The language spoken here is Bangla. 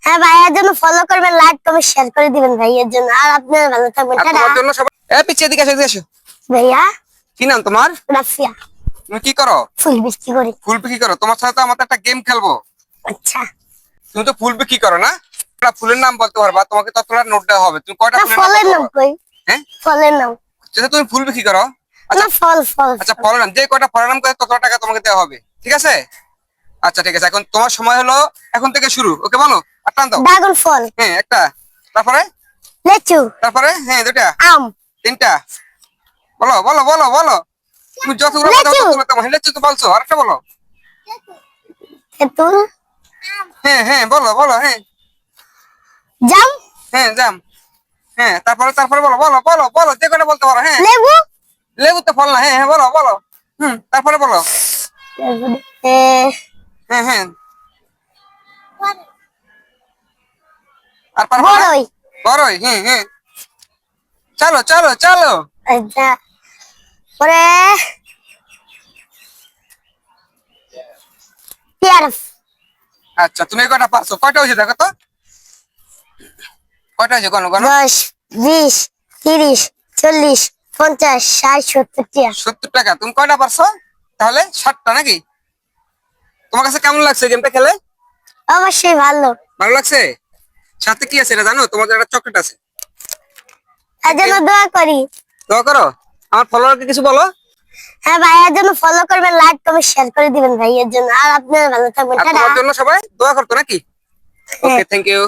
হ্যাঁ ভাইয়ার জন্য ফলো করবেন, লাইক কমেন্ট শেয়ার করে দিবেন ভাইয়ের জন্য। আর আপনারা ভালো থাকবেন, আর টাটা। তোমার জন্য সবাই পিছিয়ে দিকে এসে ভাইয়া কি নাম তোমার? রাফিয়া। তুমি কি করো? ফুল বিক্রি করি। ফুল বিক্রি করো? তোমার সাথে তো আমাদের একটা গেম খেলবো। আচ্ছা। তুমি তো ফুল বিক্রি করো না? একটা ফুলের নাম বলতে পারবা, তোমাকে ততটা নোট দেওয়া হবে। তুমি কয়টা ফুলের নাম ফলের বলতে নাম পারবা? কই? হ্যাঁ, ফলের নাম। যেটা তুমি ফুল বিক্রি করো। না, আচ্ছা ফল ফল। আচ্ছা, ফলের নাম, যে কয়টা ফলের নাম করে তত টাকা তোমাকে দেওয়া হবে, ঠিক আছে? আচ্ছা ঠিক আছে, এখন তোমার সময় হলো, এখন থেকে শুরু। ওকে, বলো। আর টান দাও। ড্রাগন ফল। হ্যাঁ, একটা। তারপরে? লিচু। তারপরে? হ্যাঁ, দুটা। আম। তিনটা। বলো বলো বলো বলো। তুমি যতগুলো কথা লিচু। ততগুলো তো মহিলা তো বলছো, আরেকটা বলো। তেঁতুল। হ্যাঁ হ্যাঁ, বলো বলো। হ্যাঁ জাম। হ্যাঁ, জাম। হ্যাঁ, তারপরে তারপরে বলো বলো বলো বলো, যে কটা বলতে পারো। হ্যাঁ, লেবু। লেবু তো ফল না। হ্যাঁ হ্যাঁ, বলো বলো। তারপরে বলো। হ্যাঁ হ্যাঁ, আর পারবো না? বড়ই। বড়ই। হ্যাঁ হ্যাঁ, চলো চলো চলো। আচ্ছা, পরে পেয়ারা। আচ্ছা, তুমি কয়টা পারছো? কয়টা হয়েছে দেখো তো, কয়টা হয়েছে? গনো গনো। 10, 20, 30, 40, 50, 60, 70 টিয়া। 70 টাকা। তুমি কয়টা পারছো তাহলে? 60টা নাকি? তোমার কাছে কেমন লাগছে গেমটা খেলে? অবশ্যই ভালো। ভালো লাগছে? সাথে কি আছে এটা জানো? তোমাদের একটা চকলেট আছে। তার জন্য দোয়া করি। দোয়া করো। আমার ফলোয়ারকে কিছু বলো। হ্যাঁ ভাইয়ার জন্য ফলো করবেন, লাইক কমেন্ট শেয়ার করে দিবেন ভাইয়ের জন্য। আর আপনারা ভালো থাকবেন, আর টাটা। তোমার জন্য সবাই দোয়া করতো নাকি? ওকে, থ্যাংক ইউ।